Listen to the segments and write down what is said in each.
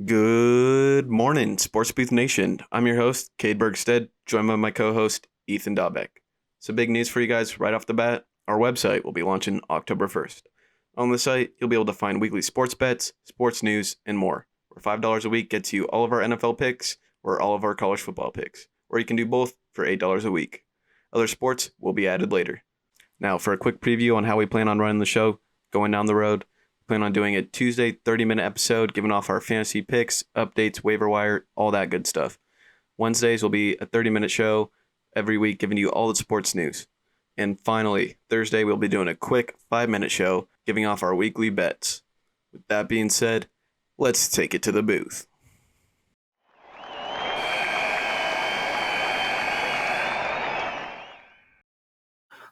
Good morning, Sports Booth Nation. I'm your host, Cade Bergstead, joined by my co-host, Ethan Dobbeck. So big news for you guys right off the bat. Our website will be launching October 1st. On the site, you'll be able to find weekly sports bets, sports news, and more. Where $5 a week gets you all of our NFL picks or all of our college football picks. Or you can do both for $8 a week. Other sports will be added later. Now, for a quick preview on how we plan on running the show, going down the road, plan on doing a Tuesday 30-minute episode, giving off our fantasy picks, updates, waiver wire, all that good stuff. Wednesdays will be a 30-minute show every week, giving you all the sports news. And finally, Thursday we'll be doing a quick 5-minute show, giving off our weekly bets. With that being said, let's take it to the booth.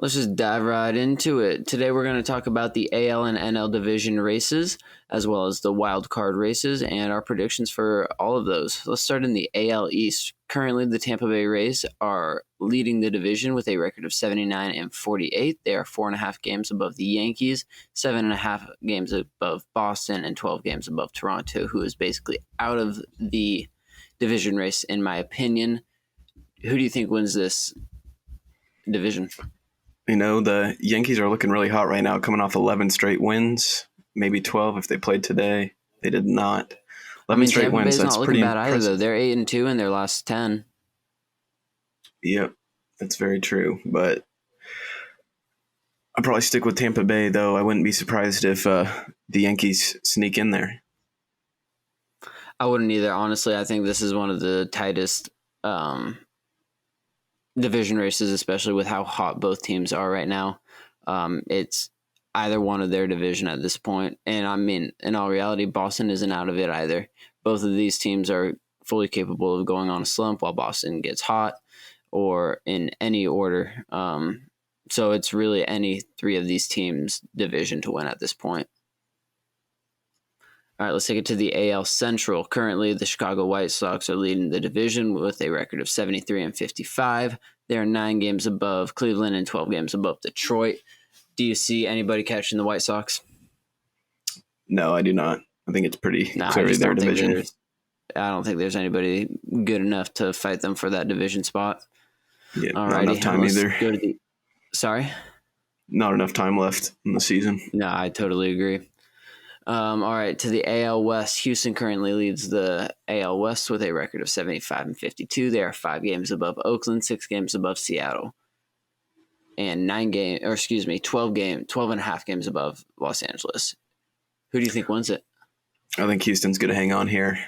Let's just dive right into it. Today we're going to talk about the AL and NL division races, as well as the wild card races and our predictions for all of those. Let's start in the AL East. Currently, the Tampa Bay Rays are leading the division with a record of 79 and 48. They are 4.5 games above the Yankees, 7.5 games above Boston, and 12 games above Toronto, who is basically out of the division race, in my opinion. Who do you think wins this division? You know, the Yankees are looking really hot right now, coming off 11 straight wins, maybe 12 if they played today. They did not. 11 straight Tampa wins, Bay's that's not pretty looking bad either, impressive. though. They're 8-2 in their last 10. Yep, that's very true. But I'd probably stick with Tampa Bay, though. I wouldn't be surprised if the Yankees sneak in there. I wouldn't either. Honestly, I think this is one of the tightest division races, especially with how hot both teams are right now. It's either one of their division at this point. And I mean, in all reality, Boston isn't out of it either. Both of these teams are fully capable of going on a slump while Boston gets hot, or in any order. So it's really any three of these teams' division to win at this point. All right, let's take it to the AL Central. Currently, the Chicago White Sox are leading the division with a record of 73 and 55. They are 9 games above Cleveland and 12 games above Detroit. Do you see anybody catching the White Sox? No, I do not. I think it's pretty No, clearly their division. I don't think there's anybody good enough to fight them for that division spot. Yeah, Alrighty, not enough time either. Go to Sorry? Not enough time left in the season. No, I totally agree. All right, to the AL West. Houston currently leads the AL West with a record of 75 and 52. They are 5 games above Oakland, 6 games above Seattle, and 12 and a half games above Los Angeles. Who do you think wins it? I think Houston's going to hang on here.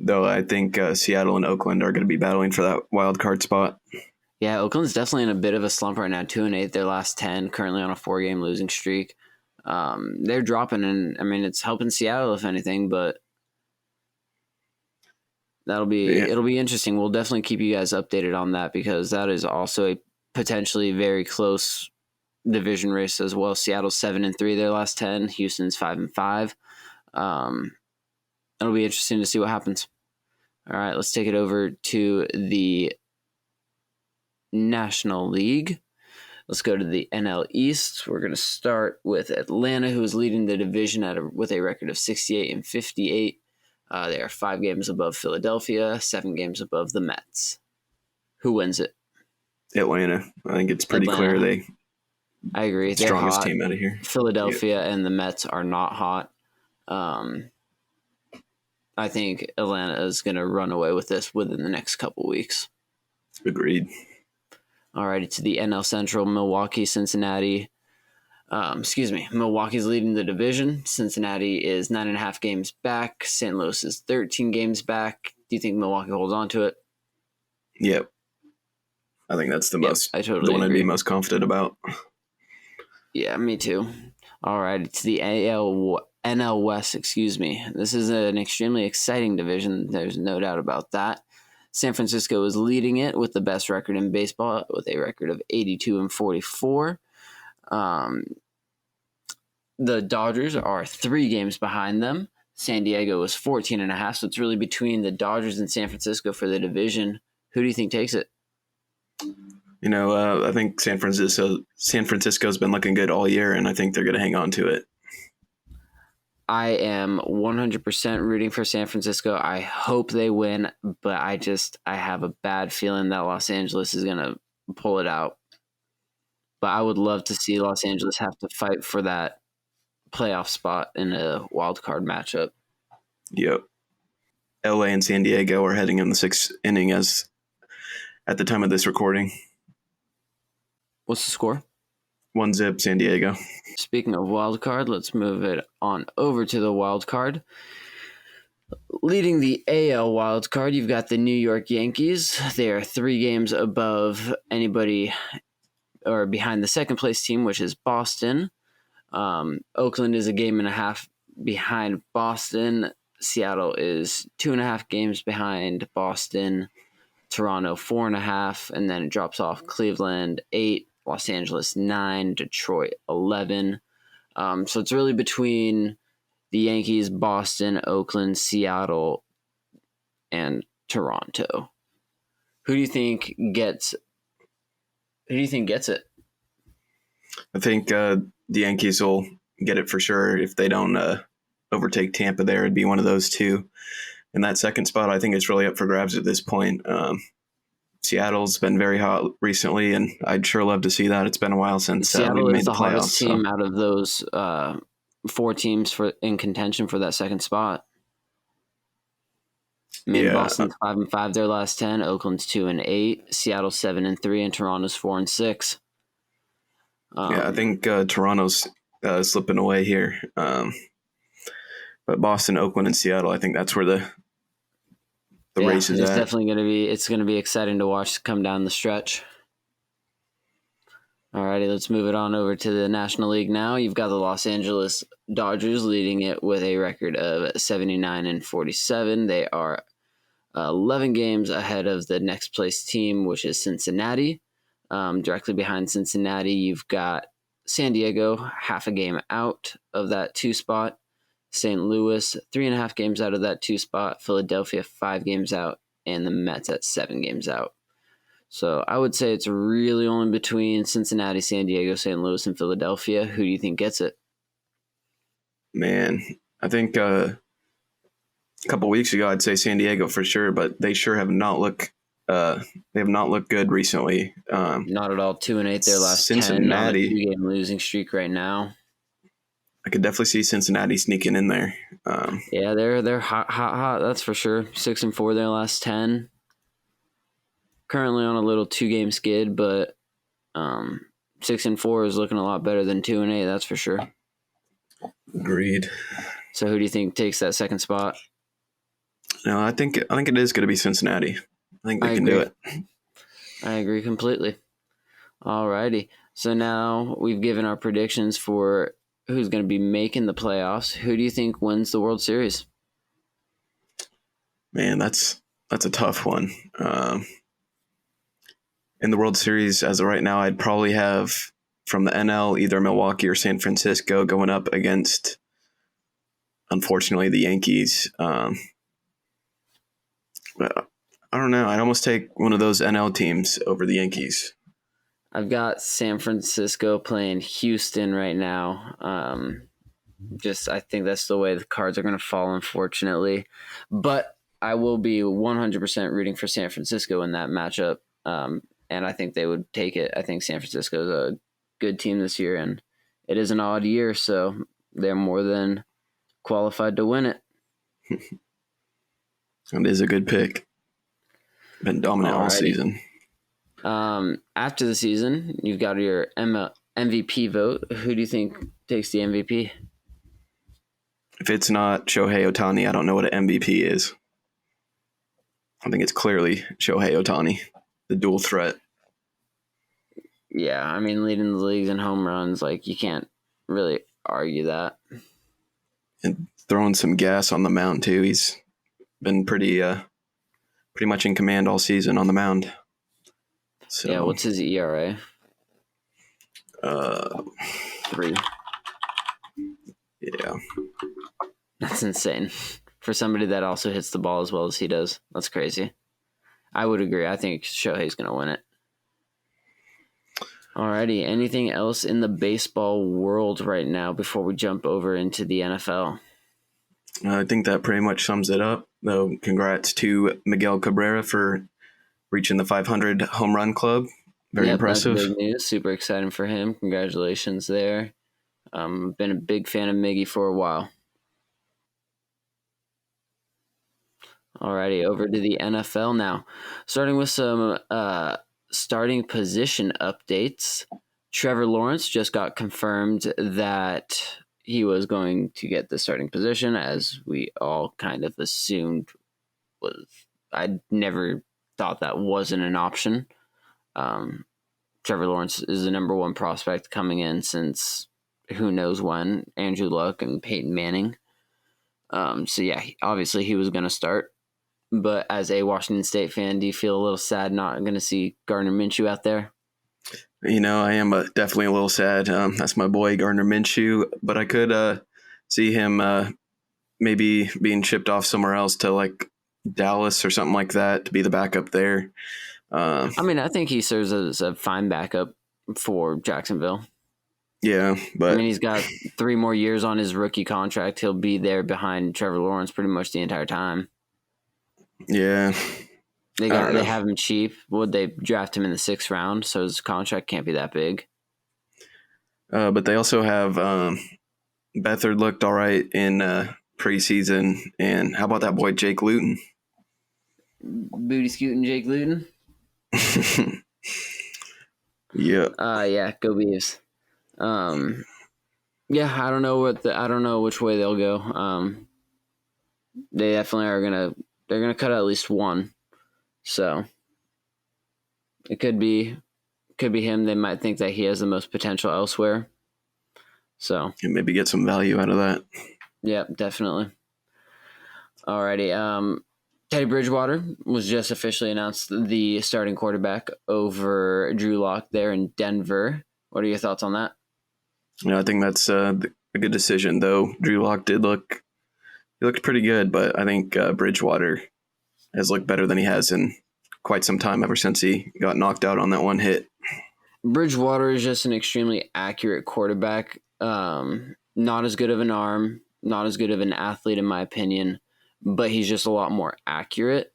Though I think Seattle and Oakland are going to be battling for that wild card spot. Yeah, Oakland's definitely in a bit of a slump right now. 2-8 their last 10, currently on a 4-game losing streak. They're dropping, and I mean it's helping Seattle if anything, but it'll be interesting. We'll definitely keep you guys updated on that because that is also a potentially very close division race as well. Seattle's 7-3 their last 10. Houston's 5-5. It'll be interesting to see what happens. All right, let's take it over to the National League. Let's go to the NL East. We're going to start with Atlanta, who is leading the division with a record of 68 and 58. They are 5 games above Philadelphia, 7 games above the Mets. Who wins it? Atlanta. I think it's pretty clear I agree. They're strongest hot. team out of here. Philadelphia and the Mets are not hot. I think Atlanta is going to run away with this within the next couple weeks. Agreed. Alrighty, to the NL Central, Milwaukee, Cincinnati. Milwaukee's leading the division. Cincinnati is 9.5 games back. St. Louis is 13 games back. Do you think Milwaukee holds on to it? Yep. I think that's the one agree. I'd be most confident about. Yeah, me too. Alrighty, to the NL West, This is an extremely exciting division. There's no doubt about that. San Francisco is leading it with the best record in baseball with a record of 82 and 44. The Dodgers are 3 games behind them. San Diego is 14.5, so it's really between the Dodgers and San Francisco for the division. Who do you think takes it? You know, I think San Francisco's been looking good all year, and I think they're going to hang on to it. I am 100% rooting for San Francisco. I hope they win, but I have a bad feeling that Los Angeles is going to pull it out. But I would love to see Los Angeles have to fight for that playoff spot in a wild card matchup. Yep. LA and San Diego are heading in the 6th inning as at the time of this recording. What's the score? 1-0 San Diego. Speaking of wild card, let's move it on over to the wild card. Leading the AL wild card, you've got the New York Yankees. They are 3 games above anybody or behind the second place team, which is Boston. Oakland is a game and a half behind Boston. Seattle is 2.5 games behind Boston. Toronto 4.5, and then it drops off Cleveland 8, Los Angeles 9, Detroit 11. So it's really between the Yankees, Boston, Oakland, Seattle, and Toronto. Who do you think gets it? I think the Yankees will get it for sure. If they don't overtake Tampa there, it'd be one of those two. And that second spot, I think it's really up for grabs at this point. Seattle's been very hot recently, and I'd sure love to see that. It's been a while since Seattle we made is the the playoffs. hottest team out of those 4 teams in contention for that second spot. Boston's 5-5 their last 10. Oakland's 2-8. Seattle's 7-3, and Toronto's 4-6. I think Toronto's slipping away here. But Boston, Oakland, and Seattle, I think that's where the race is it's at. Definitely it's going to be exciting to watch come down the stretch. Alrighty, let's move it on over to the National League now. You've got the Los Angeles Dodgers leading it with a record of 79-47. They are 11 games ahead of the next place team, which is Cincinnati. Directly behind Cincinnati, you've got San Diego, half a game out of that 2 spot. St. Louis, 3.5 games out of that 2 spot. Philadelphia, 5 games out. And the Mets at 7 games out. So I would say it's really only between Cincinnati, San Diego, St. Louis, and Philadelphia. Who do you think gets it? Man, I think a couple weeks ago I'd say San Diego for sure, but they sure have not looked. They have not looked good recently. Not at all. 2-8 their last Cincinnati 10 on a 2-game losing streak right now. I could definitely see Cincinnati sneaking in there. Yeah, they're hot. That's for sure. 6-4 their last 10. Currently on a little 2-game skid, but 6-4 is looking a lot better than 2-8. That's for sure. Agreed. So who do you think takes that second spot? No, I think it is going to be Cincinnati. I think they can do it. I agree completely. Alrighty. So now we've given our predictions for who's going to be making the playoffs. Who do you think wins the World Series? Man, that's a tough one. In the World Series, as of right now, I'd probably have from the NL either Milwaukee or San Francisco going up against, unfortunately, the Yankees. But I don't know. I'd almost take one of those NL teams over the Yankees. I've got San Francisco playing Houston right now. I think that's the way the cards are going to fall, unfortunately. But I will be 100% rooting for San Francisco in that matchup. And I think they would take it. I think San Francisco is a good team this year, and it is an odd year, so they're more than qualified to win it. It is a good pick. Been dominant all season. After the season, you've got your MVP vote. Who do you think takes the MVP? If it's not Shohei Ohtani, I don't know what an MVP is. I think it's clearly Shohei Ohtani, the dual threat. Yeah, I mean, leading the leagues in home runs, like, you can't really argue that. And throwing some gas on the mound, too. He's been pretty much in command all season on the mound. So, yeah, what's his ERA? 3. Yeah. That's insane. For somebody that also hits the ball as well as he does. That's crazy. I would agree. I think Shohei's going to win it. Alrighty, anything else in the baseball world right now before we jump over into the NFL? I think that pretty much sums it up. Though, congrats to Miguel Cabrera for reaching the 500 home run club. Very Yep, that's impressive. big news. Super exciting for him. Congratulations there. Been a big fan of Miggy for a while. Alrighty, over to the NFL now. Starting with some starting position updates. Trevor Lawrence just got confirmed that he was going to get the starting position, as we all kind of assumed was. I never thought that wasn't an option. Trevor Lawrence is the number one prospect coming in since who knows when, Andrew Luck and Peyton Manning. So yeah, obviously he was going to start. But as a Washington State fan, do you feel a little sad not going to see Gardner Minshew out there? I am definitely a little sad. That's my boy Gardner Minshew, but I could see him maybe being shipped off somewhere else to like Dallas or something like that to be the backup there. I think he serves as a fine backup for Jacksonville. Yeah, but he's got 3 more years on his rookie contract. He'll be there behind Trevor Lawrence pretty much the entire time. Yeah. They have him cheap. Would they draft him in the 6th round? So his contract can't be that big. But they also have Beathard looked all right in preseason. And how about that boy Jake Luton? Booty scooting Jake Luton? Yeah. Yeah, go Beavs. Yeah, I don't know which way they'll go. They definitely they're gonna cut at least one. So it could be him. They might think that he has the most potential elsewhere. So and maybe get some value out of that. Yeah, definitely. Alrighty. Teddy Bridgewater was just officially announced the starting quarterback over Drew Lock there in Denver. What are your thoughts on that? I think that's a good decision, though. Drew Lock looked pretty good, but I think Bridgewater has looked better than he has in quite some time ever since he got knocked out on that one hit. Bridgewater is just an extremely accurate quarterback. Not as good of an arm, not as good of an athlete in my opinion, but he's just a lot more accurate.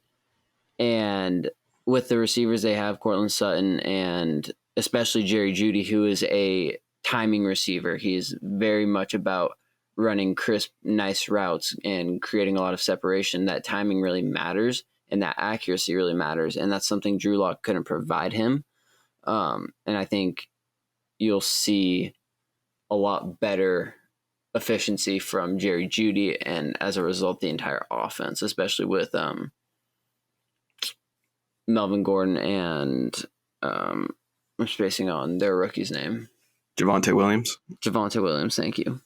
And with the receivers they have, Cortland Sutton and especially Jerry Jeudy, who is a timing receiver, he's very much about running crisp, nice routes and creating a lot of separation. That timing really matters and that accuracy really matters. And that's something Drew Lock couldn't provide him. And I think you'll see a lot better efficiency from Jerry Jeudy and as a result, the entire offense, especially with Melvin Gordon and I'm spacing on their rookie's name. Javonte Williams, thank you.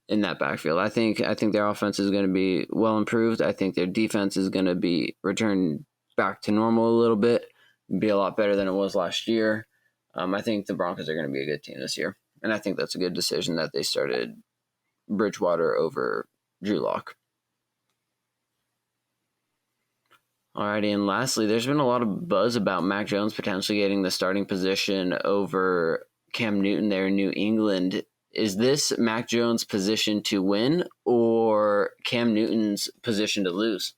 In that backfield, I think their offense is going to be well improved. I think their defense is going to be returned back to normal a little bit, be a lot better than it was last year. I think the Broncos are going to be a good team this year, and I think that's a good decision that they started Bridgewater over Drew Lock. Alrighty, and lastly, there's been a lot of buzz about Mac Jones potentially getting the starting position over Cam Newton there in New England. Is this Mac Jones' position to win or Cam Newton's position to lose?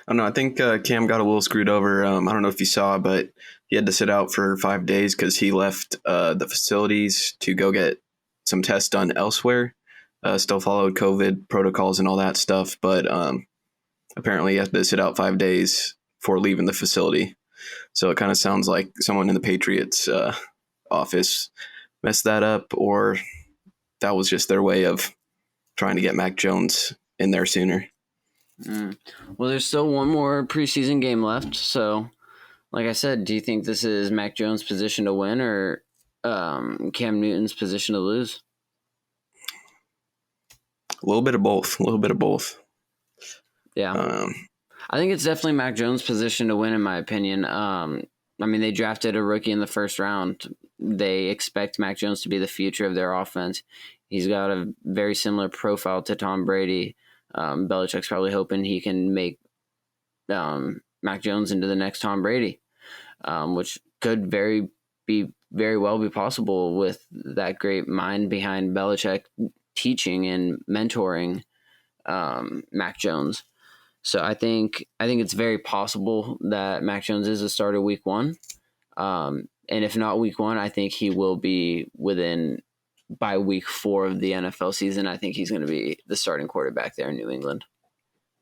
I don't know. I think Cam got a little screwed over. I don't know if you saw, but he had to sit out for 5 days because he left the facilities to go get some tests done elsewhere. Still followed COVID protocols and all that stuff, but apparently he had to sit out 5 days before leaving the facility. So it kind of sounds like someone in the Patriots office messed that up, or that was just their way of trying to get Mac Jones in there sooner. Well, there's still one more preseason game left. So, like I said, do you think this is Mac Jones' position to win or Cam Newton's position to lose? A little bit of both. Yeah. I think it's definitely Mac Jones' position to win, in my opinion. They drafted a rookie in the 1st round. They expect Mac Jones to be the future of their offense. He's got a very similar profile to Tom Brady. Belichick's probably hoping he can make Mac Jones into the next Tom Brady, which could very well be possible with that great mind behind Belichick teaching and mentoring Mac Jones. So I think it's very possible that Mac Jones is a starter week 1. And if not week 1, I think he will be by week 4 of the NFL season. I think he's going to be the starting quarterback there in New England.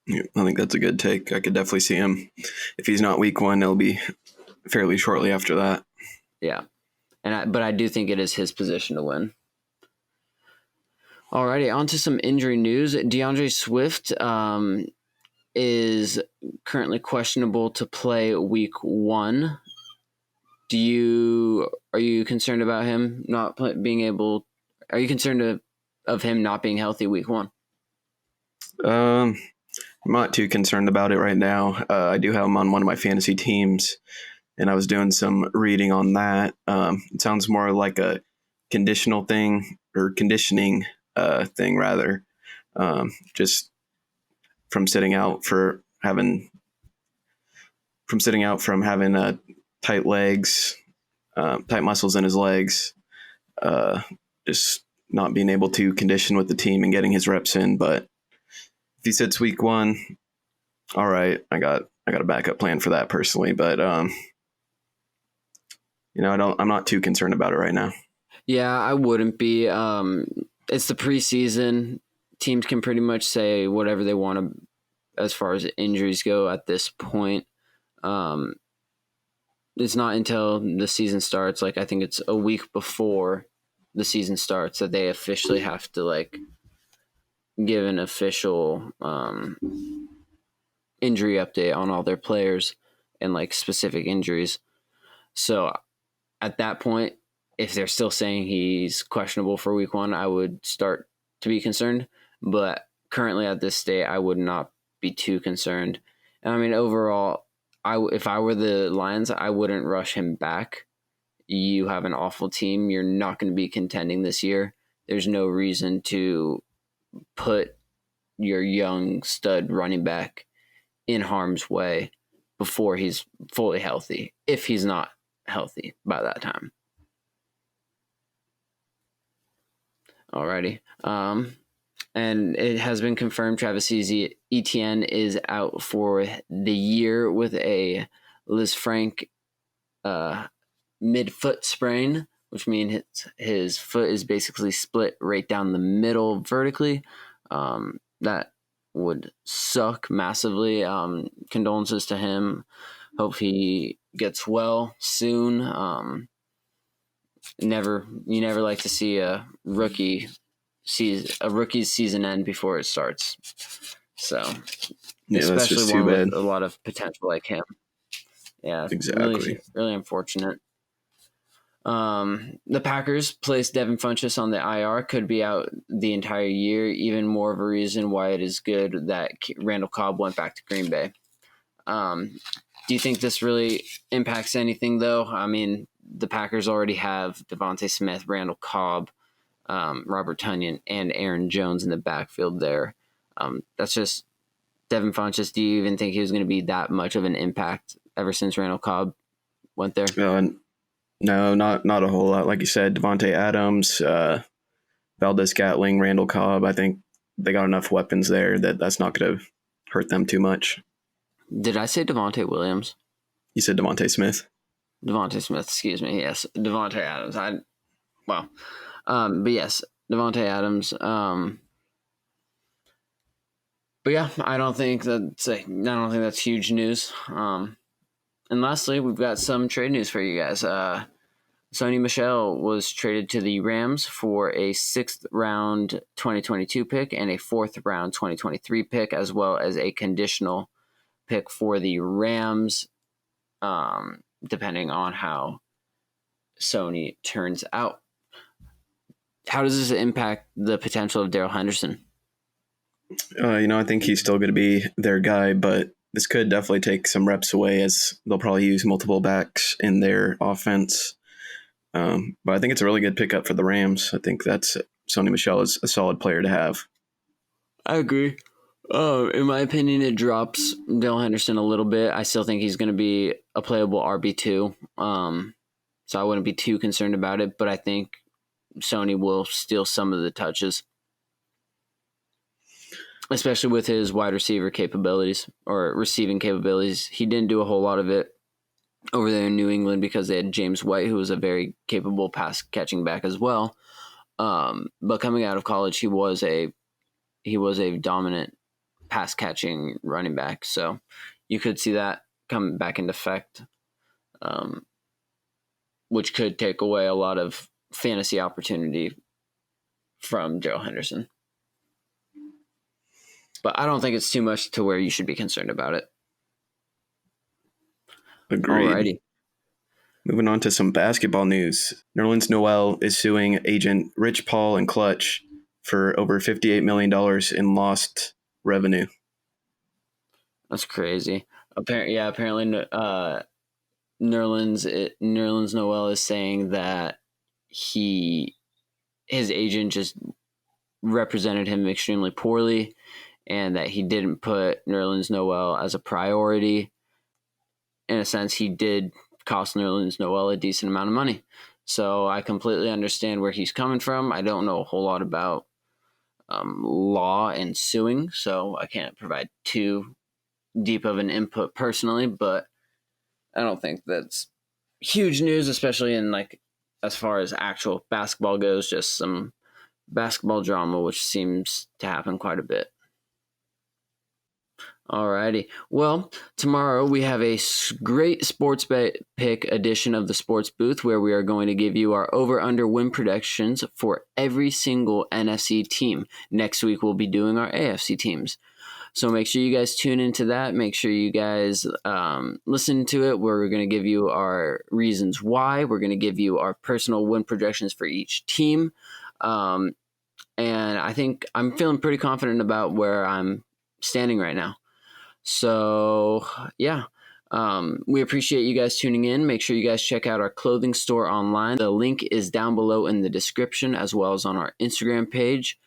Yeah, I think that's a good take. I could definitely see him. If he's not week 1, it'll be fairly shortly after that. Yeah. But I do think it is his position to win. Alrighty, on to some injury news. Deandre Swift is currently questionable to play week 1. Are you concerned about him not being able? Are you concerned of him not being healthy week 1? I'm not too concerned about it right now. I do have him on one of my fantasy teams, and I was doing some reading on that. It sounds more like a conditional thing or conditioning thing rather. Just from sitting out from having tight legs, tight muscles in his legs, just not being able to condition with the team and getting his reps in. But if he sits week 1, all right, I got a backup plan for that personally. But I'm not too concerned about it right now. Yeah, I wouldn't be. It's the preseason. Teams can pretty much say whatever they want to as far as injuries go at this point. It's not until the season starts, I think it's a week before the season starts, that they officially have to give an official injury update on all their players and specific injuries. So at that point, if they're still saying he's questionable for week 1, I would start to be concerned. But currently at this state, I would not be too concerned. And I mean, overall, if I were the Lions, I wouldn't rush him back. You have an awful team. You're not going to be contending this year. There's no reason to put your young stud running back in harm's way before he's fully healthy, if he's not healthy by that time. Alrighty. And it has been confirmed Travis Etienne is out for the year with a Liz Frank mid-foot sprain, which means his foot is basically split right down the middle vertically. That would suck massively. Condolences to him. Hope he gets well soon. You never like to see a rookie's season end before it starts. So, yeah, especially that's just one too bad. with a lot of potential like him. Yeah, Exactly. Really, really unfortunate. The Packers placed Devin Funchess on the IR, could be out the entire year. Even more of a reason why it is good that Randall Cobb went back to Green Bay. Do you think this really impacts anything, though? I mean, the Packers already have Devontae Smith, Randall Cobb, Robert Tonyan, and Aaron Jones in the backfield there. That's just Devin Funchess. Do you even think he was going to be that much of an impact ever since Randall Cobb went there? No, not a whole lot. Like you said, Devontae Adams, Valdez-Scantling, Randall Cobb. I think they got enough weapons there that's not going to hurt them too much. Did I say Devontae Williams? You said Devontae Smith. Devontae Smith, excuse me. Yes, Devontae Adams. But yes, Devontae Adams. But yeah, I don't think that's huge news. And lastly, we've got some trade news for you guys. Sony Michel was traded to the Rams for a 6th round 2022 pick and a 4th round 2023 pick, as well as a conditional pick for the Rams, depending on how Sony turns out. How does this impact the potential of Darrell Henderson? I think he's still going to be their guy, but this could definitely take some reps away as they'll probably use multiple backs in their offense. But I think it's a really good pickup for the Rams. I think Sony Michel is a solid player to have. I agree. In my opinion, it drops Darrell Henderson a little bit. I still think he's going to be a playable RB2. So I wouldn't be too concerned about it, but I think Sony will steal some of the touches. especially with his wide receiver capabilities or receiving capabilities. He didn't do a whole lot of it over there in New England because they had James White, who was a very capable pass catching back as well. But coming out of college, he was a dominant pass catching running back. So you could see that come back into effect, which could take away a lot of fantasy opportunity from Joe Henderson. But I don't think it's too much to where you should be concerned about it. Agreed. Alrighty. Moving on to some basketball news. Nerlens Noel is suing agent Rich Paul and Clutch for over $58 million in lost revenue. That's crazy. Apparently, Nerlens Noel is saying that his agent just represented him extremely poorly, and that he didn't put Nerlens Noel as a priority. In a sense, he did cost Nerlens Noel a decent amount of money. So I completely understand where he's coming from. I don't know a whole lot about law and suing, so I can't provide too deep of an input personally, but I don't think that's huge news, especially in as far as actual basketball goes, just some basketball drama, which seems to happen quite a bit. Alrighty. Well, tomorrow we have a great sports pick edition of the Sports Booth where we are going to give you our over-under win predictions for every single NFC team. Next week we'll be doing our AFC teams. So make sure you guys tune into that. Make sure you guys listen to it where we're going to give you our reasons why. We're going to give you our personal win projections for each team. And I think I'm feeling pretty confident about where I'm standing right now. So, yeah, we appreciate you guys tuning in. Make sure you guys check out our clothing store online. The link is down below in the description as well as on our Instagram page.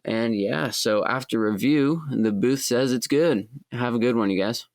And yeah, so after review, the booth says it's good. Have a good one, you guys.